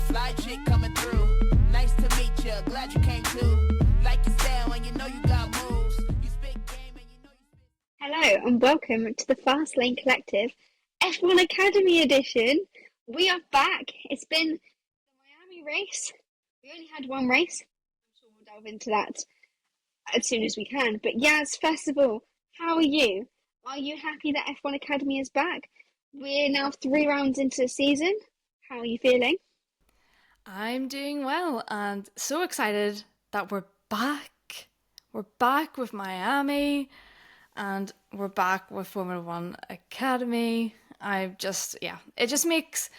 Fly chick coming through. Nice to meet you. Glad you came too. Like you said when you know you got moves. You spit game and you know you spit. Hello and welcome to the Fast Lane Collective F1 Academy edition. We are back. It's been the Miami race. We only had one race. I'm sure we'll delve into that as soon as we can. But Yaz, first of all, how are you? Are you happy that F1 Academy is back? We're now 3 rounds into the season. How are you feeling? I'm doing well and so excited that we're back. We're back with Miami and we're back with Formula One Academy. It just makes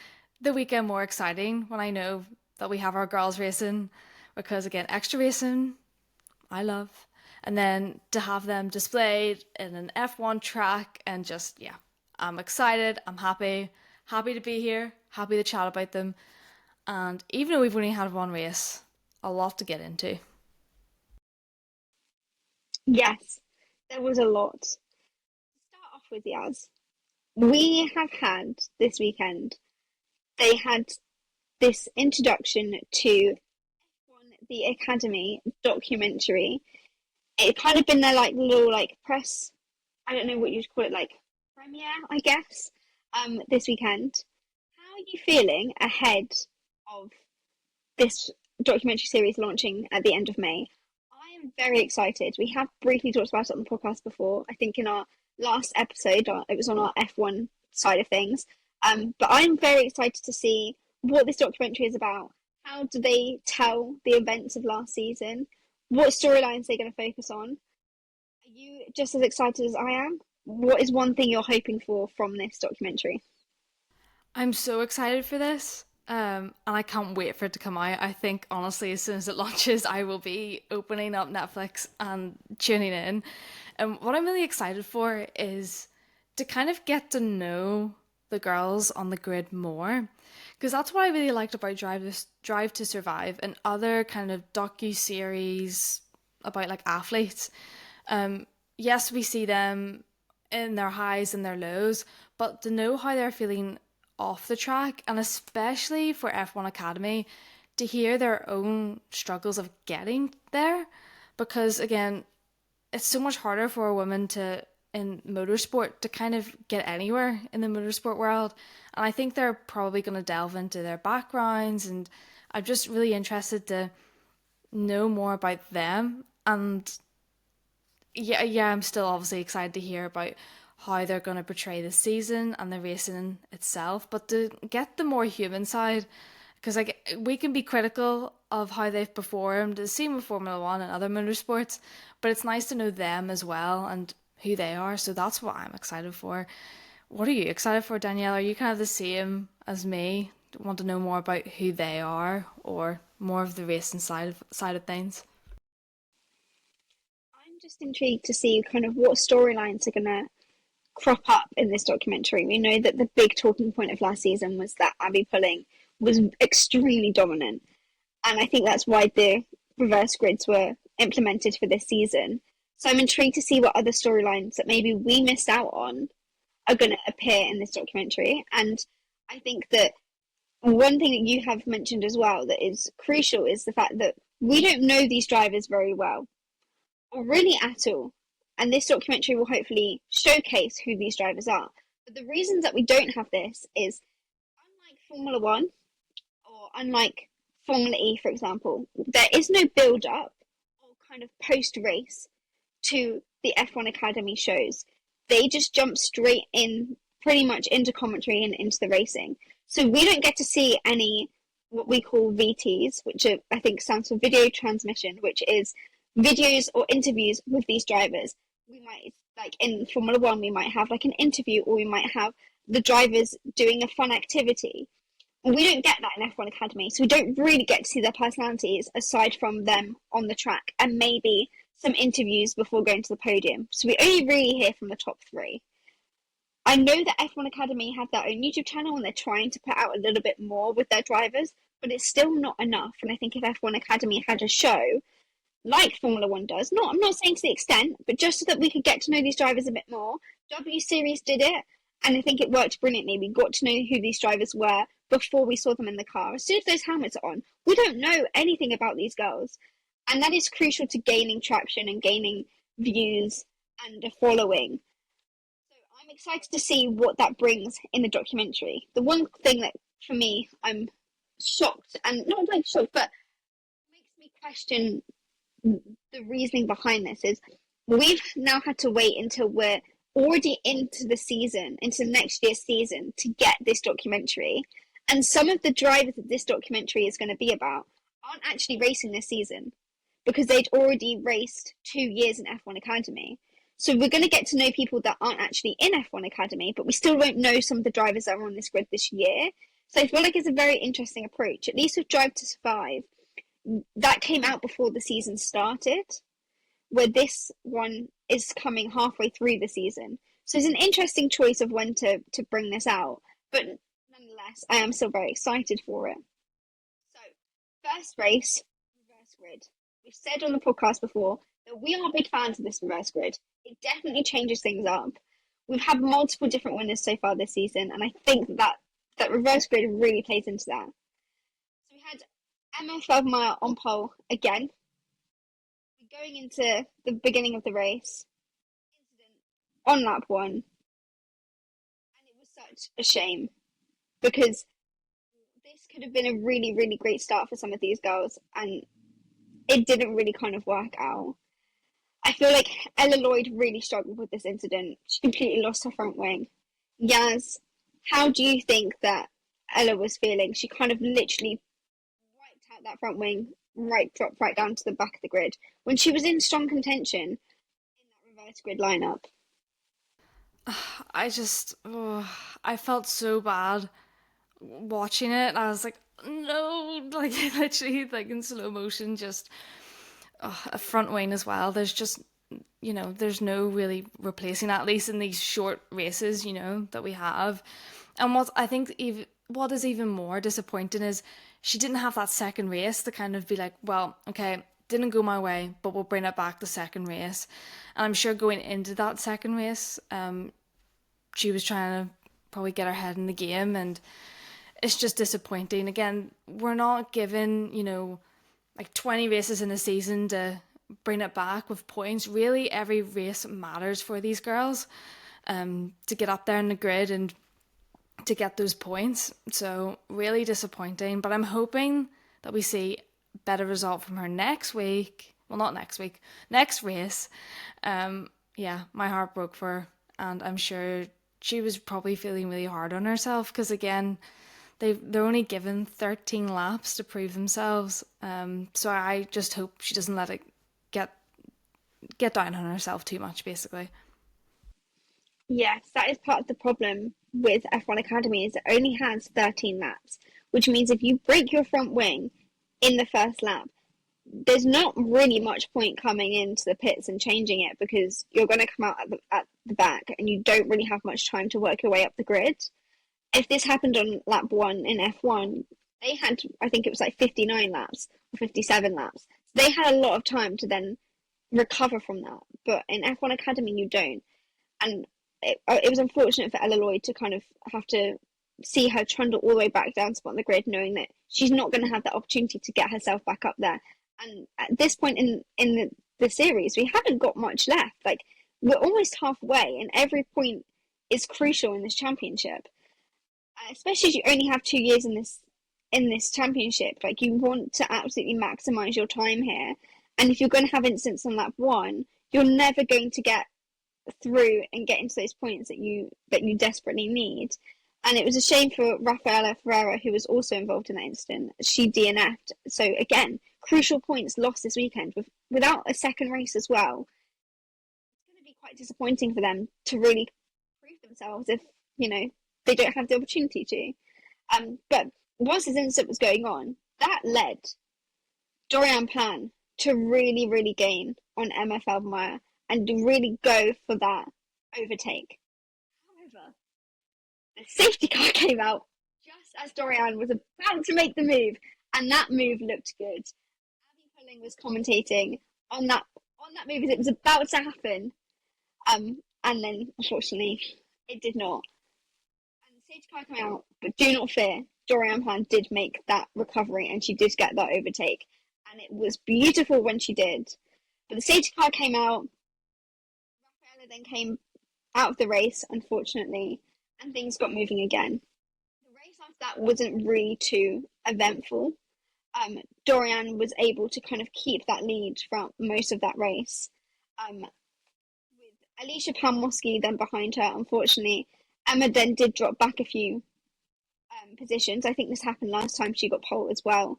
the weekend more exciting when I know that we have our girls racing, because again, extra racing, I love. And then to have them displayed in an F1 track and just, yeah, I'm excited, I'm happy to be here, happy to chat about them. And even though we've only had one race, a lot to get into. Yes, there was a lot. To start off with, Yaz, we have had this weekend, they had this introduction to F1 The Academy documentary. It kind of been their little press, I don't know what you'd call it, premiere, I guess, this weekend. How are you feeling ahead of this documentary series launching at the end of May? I am very excited. We have briefly talked about it on the podcast before. I think in our last episode, it was on our F1 side of things. But I'm very excited to see what this documentary is about. How do they tell the events of last season? What storylines they're going to focus on? Are you just as excited as I am? What is one thing you're hoping for from this documentary? I'm so excited for this. And I can't wait for it to come out. I think, honestly, as soon as it launches, I will be opening up Netflix and tuning in. And what I'm really excited for is to kind of get to know the girls on the grid more. Because that's what I really liked about Drive to Survive and other kind of docu-series about athletes. Yes, we see them in their highs and their lows, but to know how they're feeling off the track, and especially for F1 Academy, to hear their own struggles of getting there, because again, it's so much harder for a woman in motorsport to kind of get anywhere in the motorsport world, and I think they're probably going to delve into their backgrounds, and I'm just really interested to know more about them. And yeah, I'm still obviously excited to hear about how they're going to portray the season and the racing itself, but to get the more human side, because we can be critical of how they've performed, the same with Formula One and other motorsports, but it's nice to know them as well and who they are. So that's what I'm excited for. What are you excited for, Danielle? Are you kind of the same as me? Want to know more about who they are, or more of the racing side of things? I'm just intrigued to see kind of what storylines are going to crop up in this documentary. We know that the big talking point of last season was that Abby Pulling was extremely dominant, and I think that's why the reverse grids were implemented for this season. So I'm intrigued to see what other storylines that maybe we missed out on are going to appear in this documentary. And I think that one thing that you have mentioned as well that is crucial is the fact that we don't know these drivers very well, or really at all. And this documentary will hopefully showcase who these drivers are. But the reasons that we don't have this is, unlike Formula One, or unlike Formula E, for example, there is no build-up or kind of post-race to the F1 Academy shows. They just jump straight in, pretty much into commentary and into the racing. So we don't get to see any what we call VTs, which are, I think stands for video transmission, which is videos or interviews with these drivers. We might, in Formula One, we might have an interview, or we might have the drivers doing a fun activity. We don't get that in F1 Academy, so we don't really get to see their personalities aside from them on the track and maybe some interviews before going to the podium. So we only really hear from the top 3. I know that F1 Academy have their own YouTube channel and they're trying to put out a little bit more with their drivers, but it's still not enough. And I think if F1 Academy had a show like Formula One does, I'm not saying to the extent, but just so that we could get to know these drivers a bit more. W Series did it, and I think it worked brilliantly. We got to know who these drivers were before we saw them in the car. As soon as those helmets are on, we don't know anything about these girls. And that is crucial to gaining traction and gaining views and a following. So I'm excited to see what that brings in the documentary. The one thing that, for me, I'm shocked, and not like shocked, but makes me question the reasoning behind this is we've now had to wait until we're already into the season, into next year's season, to get this documentary. And some of the drivers that this documentary is going to be about aren't actually racing this season because they'd already raced 2 years in F1 Academy. So we're going to get to know people that aren't actually in F1 Academy, but we still won't know some of the drivers that are on this grid this year. So I feel like it's a very interesting approach. At least with Drive to Survive, that came out before the season started, where this one is coming halfway through the season. So it's an interesting choice of when to bring this out. But nonetheless, I am still very excited for it. So, first race, reverse grid. We've said on the podcast before that we are big fans of this reverse grid. It definitely changes things up. We've had multiple different winners so far this season, and I think that reverse grid really plays into that. So we had Emma Feldmeyer on pole again. Going into the beginning of the race, incident on lap 1, and it was such a shame because this could have been a really, really great start for some of these girls, and it didn't really kind of work out. I feel like Ella Lloyd really struggled with this incident. She completely lost her front wing. Yaz, how do you think that Ella was feeling? She kind of literally wiped out that front wing, dropped right down to the back of the grid when she was in strong contention in that reverse grid lineup. I felt so bad watching it. I was like, no, like literally like in slow motion, just a front wing as well. There's just, there's no really replacing that, at least in these short races, that we have. And what is even more disappointing is she didn't have that second race to kind of be like, well, okay, didn't go my way, but we'll bring it back the second race. And I'm sure going into that second race, she was trying to probably get her head in the game, and it's just disappointing. Again, we're not given, like 20 races in a season to bring it back with points. Really, every race matters for these girls, to get up there in the grid and to get those points. So really disappointing, but I'm hoping that we see a better result from her next week. Well, not next week, next race. Yeah, my heart broke for her, and I'm sure she was probably feeling really hard on herself because, again, they're only given 13 laps to prove themselves. So I just hope she doesn't let it get down on herself too much, basically. Yes, that is part of the problem with F1 Academy is it only has 13 laps, which means if you break your front wing in the first lap, there's not really much point coming into the pits and changing it because you're going to come out at the back and you don't really have much time to work your way up the grid. If this happened on lap 1 in F1, they had, I think it was like 59 laps or 57 laps. So they had a lot of time to then recover from that. But in F1 Academy, you don't. And it was unfortunate for Ella Lloyd to kind of have to see her trundle all the way back down to the grid, knowing that she's not going to have that opportunity to get herself back up there. And at this point in the series, we haven't got much left. Like, we're almost halfway, and every point is crucial in this championship. Especially as you only have 2 years in this championship. Like, you want to absolutely maximize your time here. And if you're going to have incidents on lap 1, you're never going to get through and get into those points that you desperately need. And it was a shame for Rafaela Ferreira, who was also involved in that incident. She DNF'd. So again, crucial points lost this weekend without a second race as well. It's going to be quite disappointing for them to really prove themselves if, they don't have the opportunity to. But once this incident was going on, that led Doriane Pin to really, really gain on Emma Feldmeyer and to really go for that overtake. However, the safety car came out just as Doriane was about to make the move, and that move looked good. Abby Pulling was commentating on that move as it was about to happen, and then unfortunately it did not. And the safety car came out, but do not fear, Doriane Pin did make that recovery and she did get that overtake. And it was beautiful when she did. But the safety car came out. Rafaela then came out of the race, unfortunately, and things got moving again. The race after that wasn't really too eventful. Doriane was able to kind of keep that lead throughout most of that race. With Alicia Palmowski then behind her, unfortunately, Emma then did drop back a few positions. I think this happened last time she got pole as well.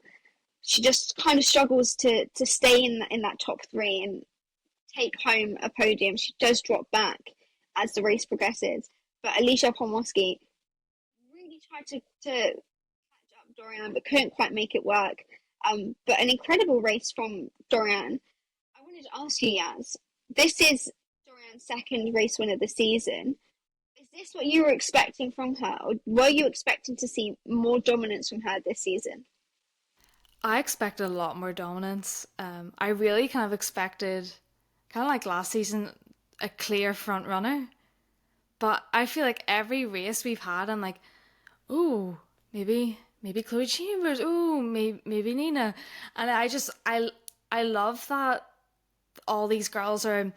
She just kind of struggles to stay in that top three and take home a podium. She does drop back as the race progresses. But Alicia Palmowski really tried to catch up Doriane, but couldn't quite make it work. But an incredible race from Doriane. I wanted to ask you, Yaz, this is Doriane's second race win of the season. Is this what you were expecting from her, or were you expecting to see more dominance from her this season? I expected a lot more dominance. I really kind of expected, kind of like last season, a clear front runner. But I feel like every race we've had, I'm like, ooh, maybe Chloe Chambers, ooh, maybe Nina. And I love that all these girls are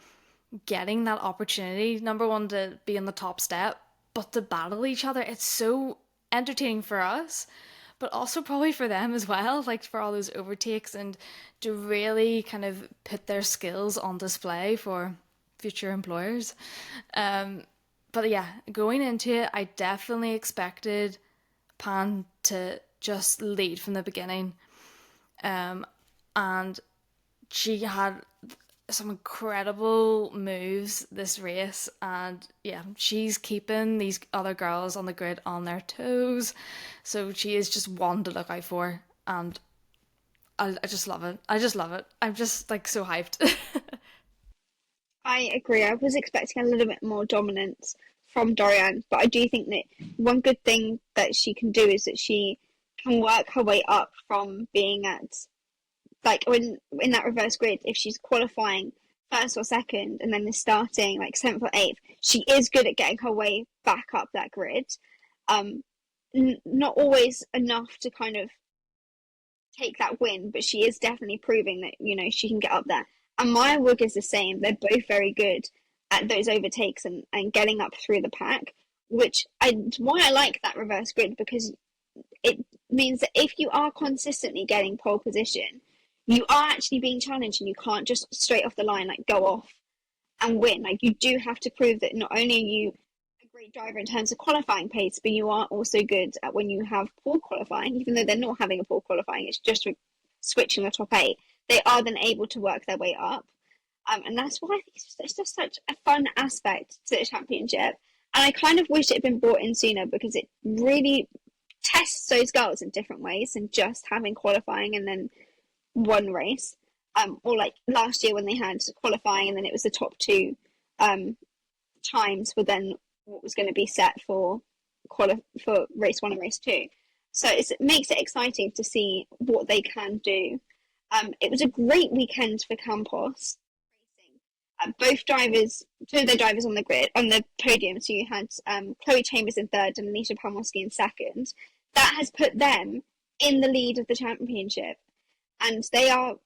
getting that opportunity, number one, to be in the top step, but to battle each other. It's so entertaining for us, but also probably for them as well, like for all those overtakes and to really kind of put their skills on display for future employers. But yeah, going into it, I definitely expected Pan to just lead from the beginning. And she had some incredible moves this race, and yeah, she's keeping these other girls on the grid on their toes, so she is just one to look out for, and I just love it. I'm just like so hyped. I agree. I was expecting a little bit more dominance from Doriane, but I do think that one good thing that she can do is that she can work her way up from being at, like, when in that reverse grid, if she's qualifying first or second and then is starting like seventh or eighth, she is good at getting her way back up that grid. Not always enough to kind of take that win, but she is definitely proving that, she can get up there. And Maya Wood is the same. They're both very good at those overtakes and getting up through the pack, why I like that reverse grid, because it means that if you are consistently getting pole position, you are actually being challenged and you can't just straight off the line like go off and win. Like, you do have to prove that not only are you a great driver in terms of qualifying pace, but you are also good at when you have poor qualifying, even though they're not having a poor qualifying, it's just switching the top eight. They are then able to work their way up. And that's why I think it's just such a fun aspect to the championship. And I kind of wish it had been brought in sooner, because it really tests those girls in different ways than just having qualifying and then one race. Or like last year when they had qualifying and then it was the top two times were then what was going to be set for race one and race two. So it makes it exciting to see what they can do. It was a great weekend for Campos racing. Both drivers, two of their drivers on the podium. So you had Chloe Chambers in third and Anisha Palmowski in second. That has put them in the lead of the championship, and they are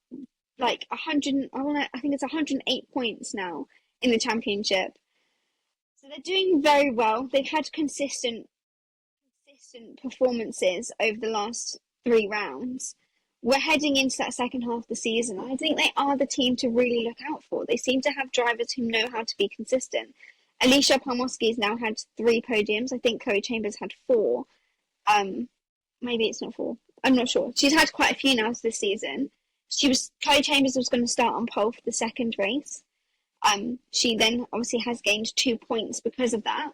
like 100. I think it's 108 points now in the championship. So they're doing very well. They've had consistent performances over the last 3 rounds. We're heading into that second half of the season. I think they are the team to really look out for. They seem to have drivers who know how to be consistent. Alicia Palmowski's now had 3 podiums. I think Chloe Chambers had 4. Maybe it's not 4. I'm not sure. She's had quite a few now this season. Chloe Chambers was going to start on pole for the second race. She then obviously has gained 2 points because of that.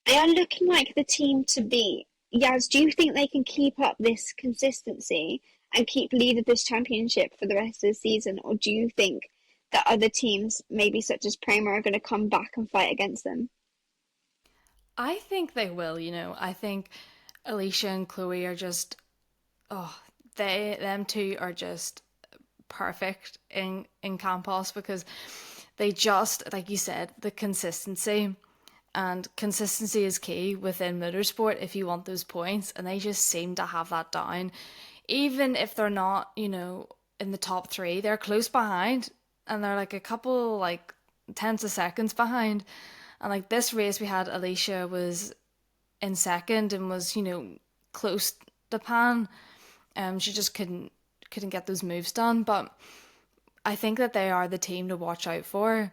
They are looking like the team to beat. Yaz, do you think they can keep up this consistency and keep lead of this championship for the rest of the season? Or do you think that other teams, maybe such as PREMA, are going to come back and fight against them? I think they will, I think Alicia and Chloe are just, them two are just perfect in Campos, because they just, like you said, the consistency. And consistency is key within motorsport if you want those points, and they just seem to have that down. Even if they're not, in the top three, they're close behind, and they're like a couple, like, tens of seconds behind. And like this race, we had Alicia was in second and was, close to Pan. She just couldn't get those moves done. But I think that they are the team to watch out for.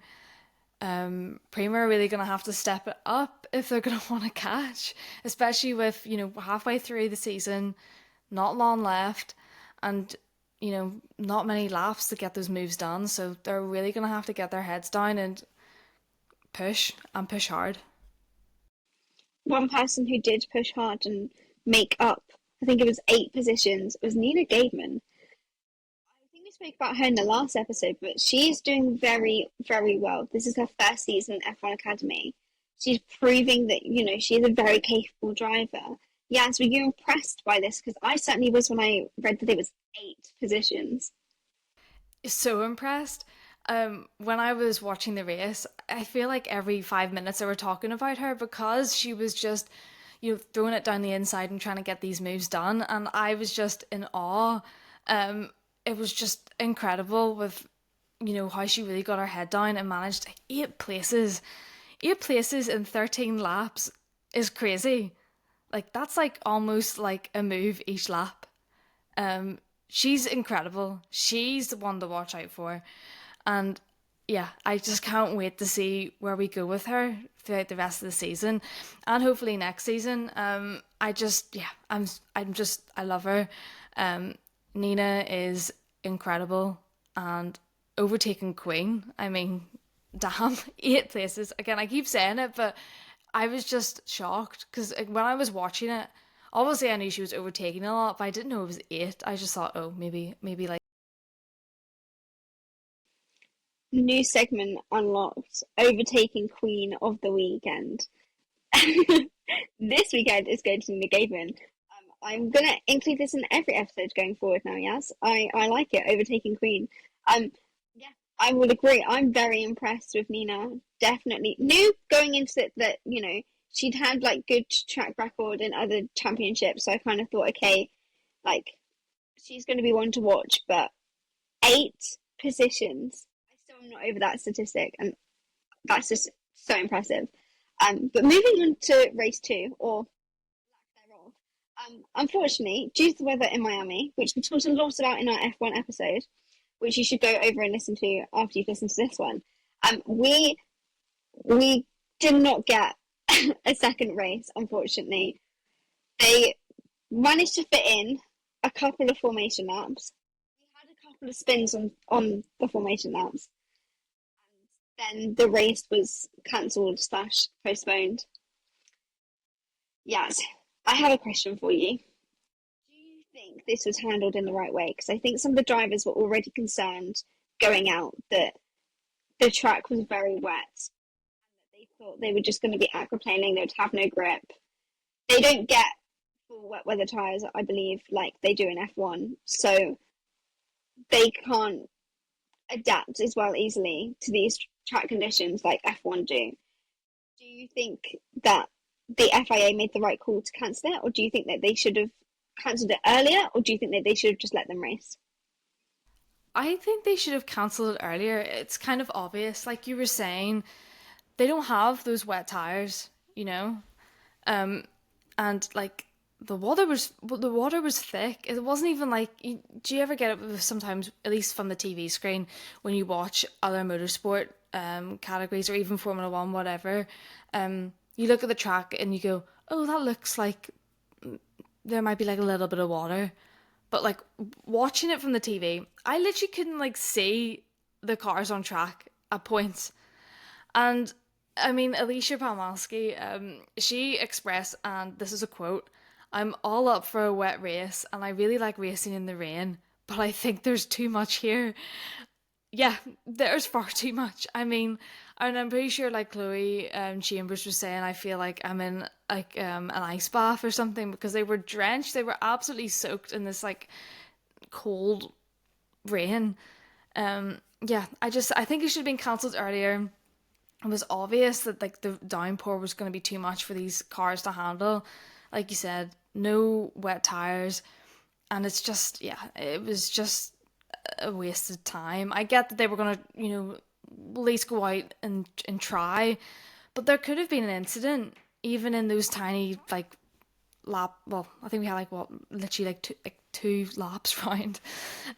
PREMA are really going to have to step it up if they're going to want to catch, especially with, halfway through the season, not long left, and, not many laps to get those moves done. So they're really going to have to get their heads down and push hard. One person who did push hard and make up, I think it was 8 positions, was Nina Gaidman. I think we spoke about her in the last episode, but she's doing very, very well. This is her first season at F1 Academy. She's proving that, she's a very capable driver. Yes, were you impressed by this? Because I certainly was when I read that it was 8 positions. So impressed. When I was watching the race, I feel like every 5 minutes they were talking about her because she was just, throwing it down the inside and trying to get these moves done. And I was just in awe. It was just incredible with, how she really got her head down and managed 8 places. 8 places in 13 laps is crazy. Like, that's like almost like a move each lap. She's incredible. She's the one to watch out for. And yeah, I just can't wait to see where we go with her throughout the rest of the season and hopefully next season. I love her. Nina is incredible and overtaking Queen. I mean, damn, 8 places. Again, I keep saying it, but I was just shocked because when I was watching it, obviously I knew she was overtaking a lot, but I didn't know it was 8. I just thought, oh, maybe like. New segment unlocked, overtaking Queen of the Weekend. This weekend is going to Nina Gaidman. I'm going to include this in every episode going forward now, yes. I like it, overtaking Queen. Yeah, I would agree. I'm very impressed with Nina. Definitely. Knew going into it that, she'd had like good track record in other championships, so I kind of thought, okay, like, she's going to be one to watch, but 8 positions. I still am not over that statistic, and that's just so impressive. But moving on to race 2, or lack thereof, unfortunately, due to the weather in Miami, which we talked a lot about in our F1 episode, which you should go over and listen to after you've listened to this one, we did not get a second race, unfortunately. They managed to fit in a couple of formation laps. We had a couple of spins on the formation laps. And then the race was cancelled / postponed. Yes, I have a question for you. Do you think this was handled in the right way? Because I think some of the drivers were already concerned going out that the track was very wet and that they thought they were just going to be aquaplaning, they would have no grip. They don't get full wet weather tyres, I believe, like they do in F1, so they can't adapt as well easily to these track conditions like F1 do. Do you think that the FIA made the right call to cancel it, or do you think that they should have cancelled it earlier, or do you think that they should have just let them race? I think they should have cancelled it earlier. It's kind of obvious, like you were saying, they don't have those wet tires, and like the water was thick. It wasn't even like, do you ever get it sometimes, at least from the TV screen, when you watch other motorsport categories or even Formula One, whatever, you look at the track and you go, oh, that looks like there might be like a little bit of water. But like watching it from the TV, I literally couldn't like see the cars on track at points. And I mean, Alicia Palmowski, she expressed, and this is a quote, "I'm all up for a wet race and I really like racing in the rain, but I think there's too much here." Yeah, there's far too much. I mean, and I'm pretty sure like Chloe Chambers was saying, I feel like I'm in like an ice bath or something because they were drenched. They were absolutely soaked in this like cold rain. Yeah, I think it should have been cancelled earlier. it was obvious that like the downpour was going to be too much for these cars to handle. Like you said, no wet tires, and it's just, yeah, it was just a wasted time. I get that they were going to, at least go out and try, but there could have been an incident even in those tiny like well, I think we had like what, literally like two laps round.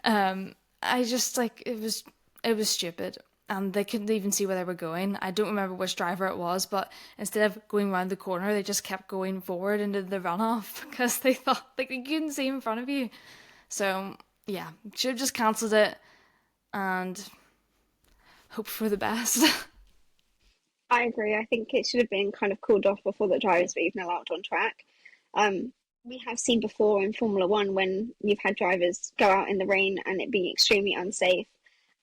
I just like, it was stupid, and they couldn't even see where they were going. I don't remember which driver it was, but instead of going around the corner, they just kept going forward into the runoff because they thought like they couldn't see in front of you. So yeah, should have just cancelled it and hope for the best. I agree. I think it should have been kind of cooled off before the drivers were even allowed on track. We have seen before in Formula One when you've had drivers go out in the rain and it be extremely unsafe.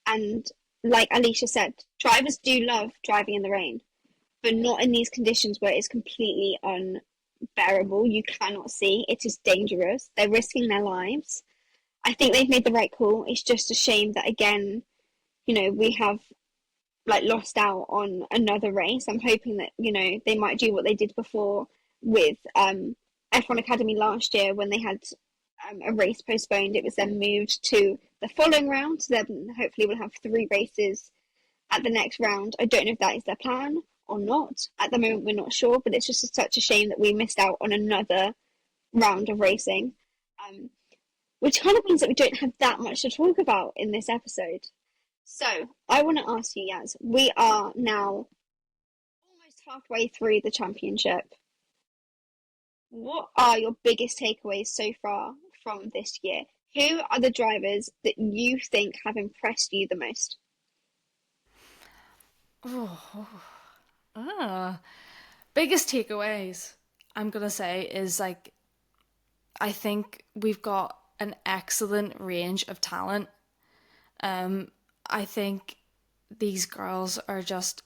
And like Alicia said, drivers do love driving in the rain, but not in these conditions where it's completely unbearable. You cannot see. It is dangerous. They're risking their lives. I think they've made the right call. It's just a shame that, again, we have like lost out on another race. I'm hoping that, they might do what they did before with F1 Academy last year when they had a race postponed. It was then moved to the following round. So then hopefully we'll have 3 races at the next round. I don't know if that is their plan or not. At the moment, we're not sure, but it's just such a shame that we missed out on another round of racing, which kind of means that we don't have that much to talk about in this episode. So I want to ask you, Yaz, we are now almost halfway through the championship. What are your biggest takeaways so far from this year? Who are the drivers that you think have impressed you the most? Biggest takeaways, I'm gonna say, is like, I think we've got an excellent range of talent. I think these girls are just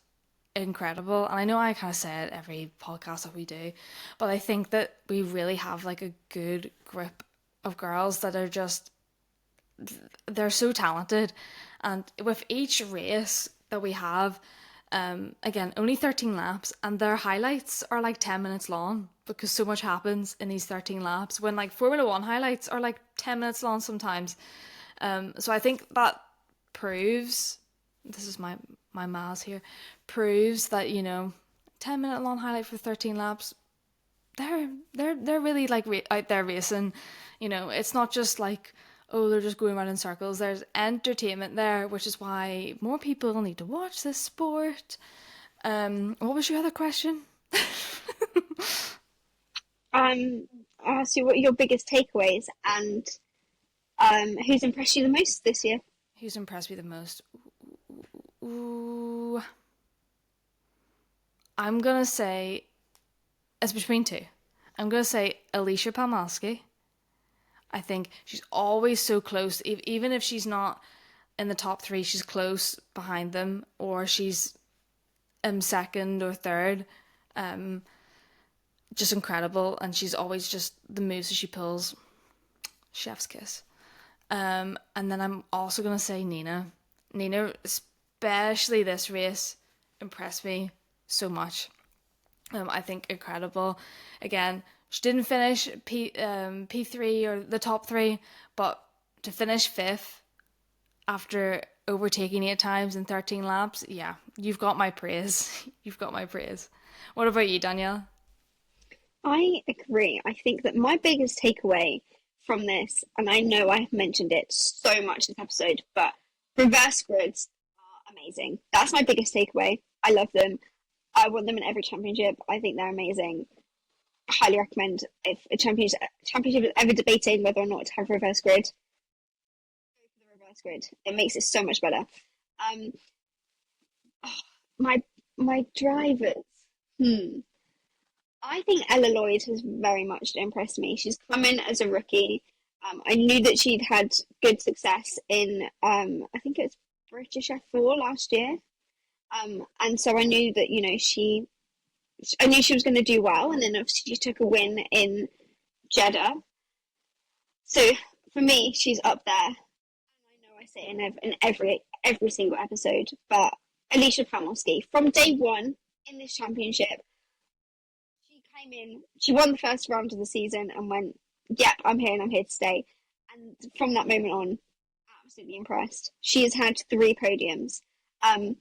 incredible. And I know I kind of say it every podcast that we do, but I think that we really have like a good group of girls that are just, they're so talented. And with each race that we have, again, only 13 laps, and their highlights are like 10 minutes long because so much happens in these 13 laps, when like Formula One highlights are like 10 minutes long sometimes. So I think that proves, this is my maths here, proves that 10-minute long highlight for 13 laps, they're really like out there racing. It's not just like, oh, they're just going around in circles. There's entertainment there, which is why more people need to watch this sport. What was your other question? I asked you what are your biggest takeaways and who's impressed you the most this year? Who's impressed me the most? Ooh. I'm gonna say it's between 2. I'm gonna say Alicia Palmaski. I think she's always so close. Even if she's not in the top 3, she's close behind them, or she's second or third. Just incredible, and she's always just, the moves that she pulls, chef's kiss. And then I'm also gonna say Nina. Nina, especially this race, impressed me so much. I think incredible. Again, she didn't finish P3 or the top 3, but to finish 5th after overtaking 8 times in 13 laps, yeah, you've got my praise. You've got my praise. What about you, Danielle? I agree. I think that my biggest takeaway from this, and I know I have mentioned it so much this episode, but reverse grids are amazing. That's my biggest takeaway. I love them. I want them in every championship. I think they're amazing. I highly recommend, if a championship is ever debating whether or not to have reverse grid, go for the reverse grid. It makes it so much better. My drivers. I think Ella Lloyd has very much impressed me. She's come in as a rookie. I knew that she'd had good success in, I think it was British F4 last year. And so I knew that, I knew she was going to do well. And then obviously she took a win in Jeddah. So for me, she's up there. And I know I say it in every single episode, but Alicia Pamorski. From day one in this championship, she came in, she won the first round of the season and went, yep, I'm here and I'm here to stay. And from that moment on, absolutely impressed. She has had 3 podiums. I think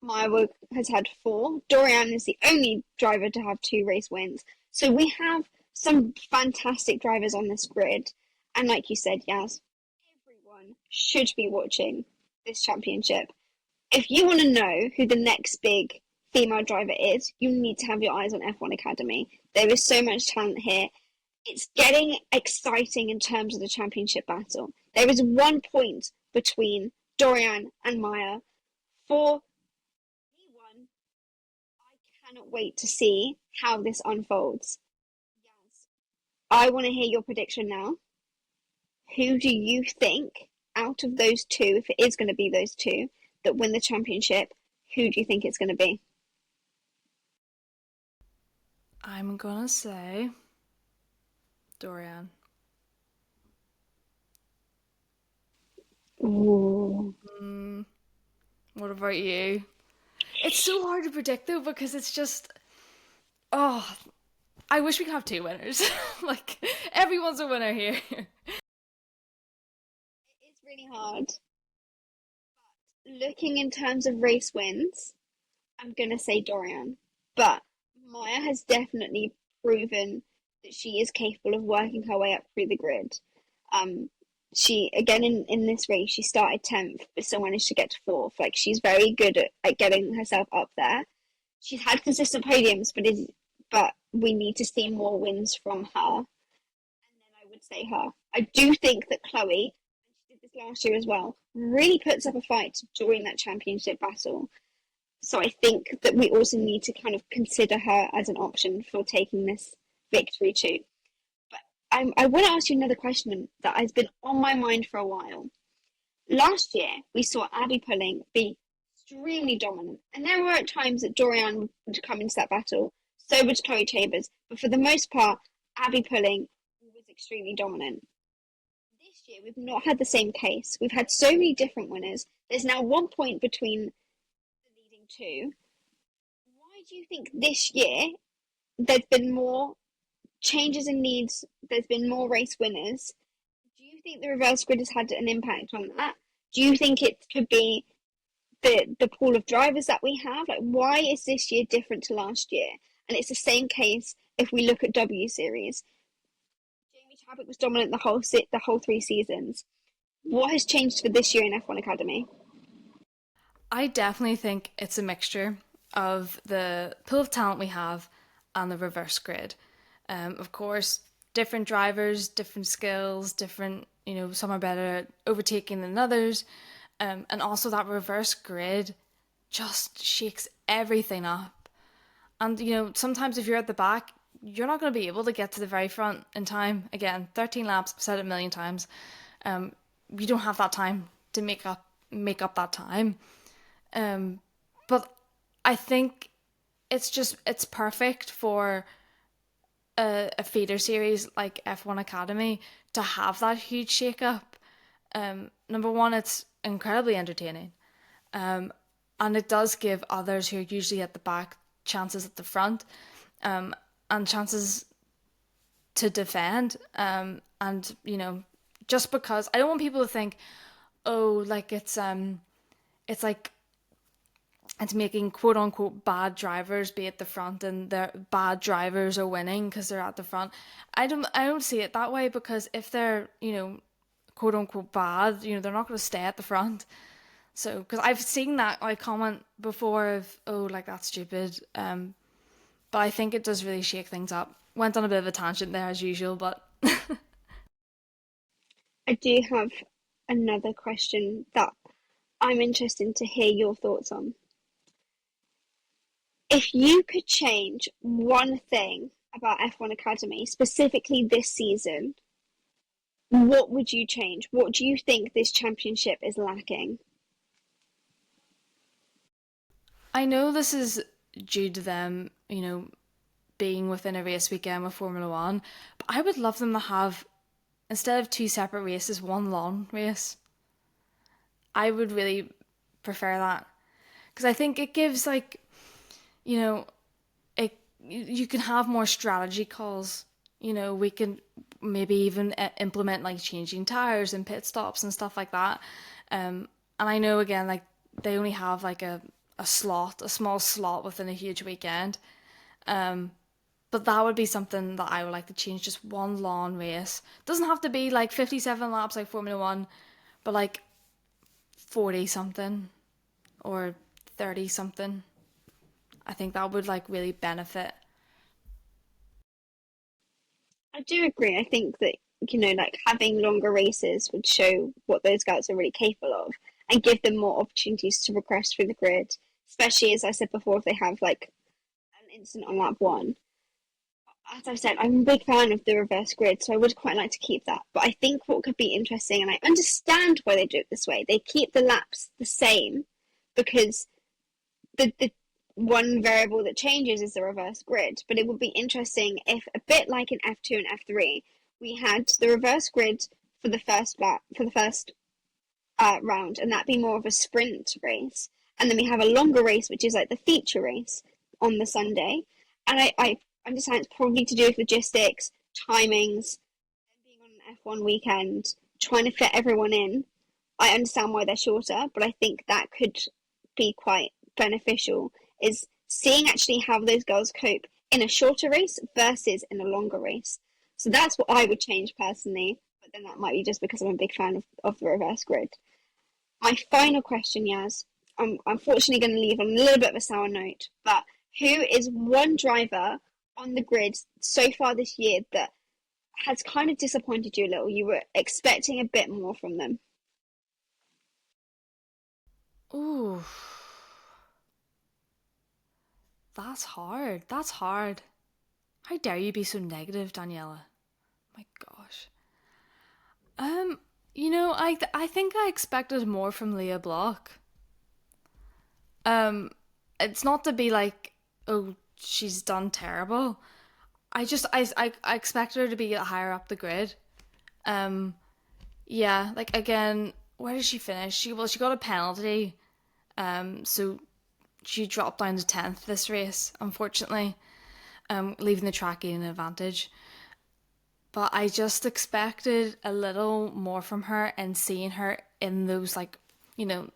Maya has had 4. Doriane is the only driver to have 2 race wins. So we have some fantastic drivers on this grid. And like you said, Yaz, everyone should be watching this championship. If you want to know who the next big female driver is, you need to have your eyes on F1 Academy. There is so much talent here. It's getting exciting in terms of the championship battle. There is 1 point between Doriane and Maya for P1. I cannot wait to see how this unfolds. Yes. I want to hear your prediction now. Who do you think out of those 2, if it is going to be those 2, that win the championship, who do you think it's going to be? I'm gonna say Doriane. Ooh. What about you? It's so hard to predict though because it's just, oh, I wish we could have 2 winners. Like everyone's a winner here. It's really hard. Looking in terms of race wins, I'm going to say Doriane. But Maya has definitely proven that she is capable of working her way up through the grid. She, again, in this race, she started 10th, but still managed to get to 4th. Like, she's very good at getting herself up there. She's had consistent podiums, but we need to see more wins from her. And then I would say her. I do think that Chloe, and she did this last year as well, really puts up a fight to join that championship battle. So I think that we also need to kind of consider her as an option for taking this victory too. But I want to ask you another question that has been on my mind for a while. Last year, we saw Abby Pulling be extremely dominant, and there were times that Doriane would come into that battle, so would Chloe Chambers, but for the most part, Abby Pulling was extremely dominant. This year, we've not had the same case. We've had so many different winners. There's now 1 point between the leading 2. Why do you think this year there's been more changes in leads? There's been more race winners. Do you think the reverse grid has had an impact on that? Do you think it could be the pool of drivers that we have? Like, why is this year different to last year? And it's the same case if we look at W Series. Jamie Chadwick was dominant the whole 3 seasons. What has changed for this year in F1 Academy? I definitely think it's a mixture of the pool of talent we have and the reverse grid. Of course, different drivers, different skills, different, some are better at overtaking than others. And also that reverse grid just shakes everything up. And, sometimes if you're at the back, you're not going to be able to get to the very front in time. Again, 13 laps, I've said it a million times. You don't have that time to make up that time. But I think it's perfect for a feeder series like F1 Academy to have that huge shake-up. Number one, it's incredibly entertaining. And it does give others who are usually at the back chances at the front, and chances to defend. And, just because I don't want people to think, oh, like it's like it's making quote unquote bad drivers be at the front and their bad drivers are winning because they're at the front. I don't see it that way, because if they're, quote unquote bad, they're not going to stay at the front. So, because I've seen that like comment before of, oh, like that's stupid. But I think it does really shake things up. Went on a bit of a tangent there as usual, but I do have another question that I'm interested to hear your thoughts on. If you could change one thing about F1 Academy, specifically this season, what would you change? What do you think this championship is lacking? I know this is due to them, being within a race weekend with Formula One, but I would love them to have, instead of 2 separate races, one long race. I would really prefer that. because I think it gives like, you know, you can have more strategy calls. We can maybe even implement like changing tires and pit stops and stuff like that. And I know again, like they only have like a small slot within a huge weekend. But that would be something that I would like to change. Just one long race. Doesn't have to be like 57 laps like Formula One, but like 40 something or 30 something. I think that would like really benefit. I do agree. I think that, like having longer races would show what those girls are really capable of and give them more opportunities to progress through the grid, especially as I said before, if they have like an incident on lap one. As I've said, I'm a big fan of the reverse grid, so I would quite like to keep that. But I think what could be interesting, and I understand why they do it this way, they keep the laps the same because the one variable that changes is the reverse grid. But it would be interesting if, a bit like in F2 and F3, we had the reverse grid for the first lap, for the first round, and that be more of a sprint race. And then we have a longer race, which is like the feature race on the Sunday. And I understand it's probably to do with logistics, timings, being on an F1 weekend, trying to fit everyone in. I understand why they're shorter, but I think that could be quite beneficial, is seeing actually how those girls cope in a shorter race versus in a longer race. So that's what I would change personally, but then that might be just because I'm a big fan of the reverse grid. My final question, Yaz, I'm unfortunately going to leave on a little bit of a sour note, but who is one driver on the grid so far this year that has kind of disappointed you a little? You were expecting a bit more from them. Ooh, that's hard. That's hard. How dare you be so negative, Daniela? My gosh. I think I expected more from Leah Block. It's not to be like, oh, she's done terrible. I expected her to be higher up the grid. Yeah, like again, where did she finish? She got a penalty. So she dropped down to 10th this race, unfortunately. Leaving the track in an advantage. But I just expected a little more from her and seeing her in those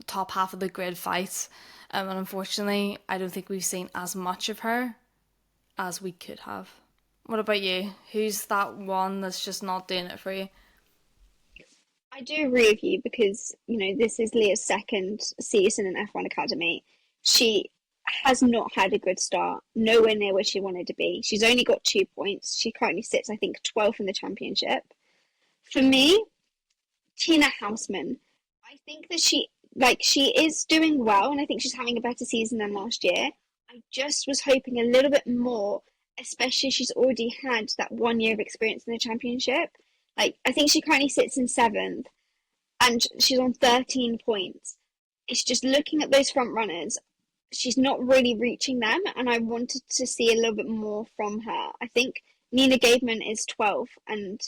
top half of the grid fights. And unfortunately, I don't think we've seen as much of her as we could have. What about you? Who's that one that's just not doing it for you? I do agree with you because, this is Leah's second season in F1 Academy. She has not had a good start, nowhere near where she wanted to be. She's only got 2 points. She currently sits, I think, 12th in the championship. For me, Tina Hausman, I think that she is doing well, and I think she's having a better season than last year. I just was hoping a little bit more, especially she's already had that 1 year of experience in the championship. I think she currently sits in 7th, and she's on 13 points. It's just looking at those front runners, she's not really reaching them, and I wanted to see a little bit more from her. I think Nina Gabeman is 12th, and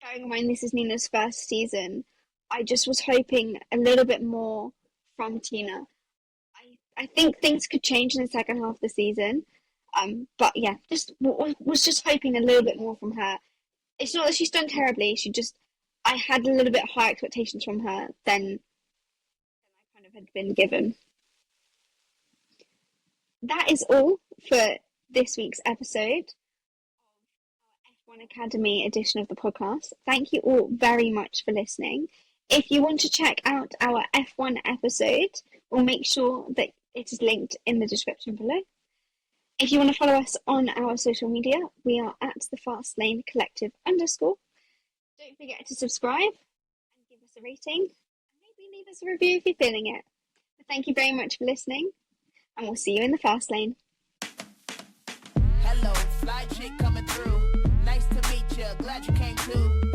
bearing in mind this is Nina's first season, I just was hoping a little bit more from Tina. I think things could change in the second half of the season, but yeah, was just hoping a little bit more from her. It's not that she's done terribly, I had a little bit higher expectations from her than I kind of had been given. That is all for this week's episode of our F1 Academy edition of the podcast. Thank you all very much for listening. If you want to check out our F1 episode, we'll make sure that it is linked in the description below. If you want to follow us on our social media, we are at the Fast Lane Collective _. Don't forget to subscribe and give us a rating, and maybe leave us a review if you're feeling it. But thank you very much for listening, and we'll see you in the fast lane. Hello, fly chick coming through. Nice to meet you, glad you came too.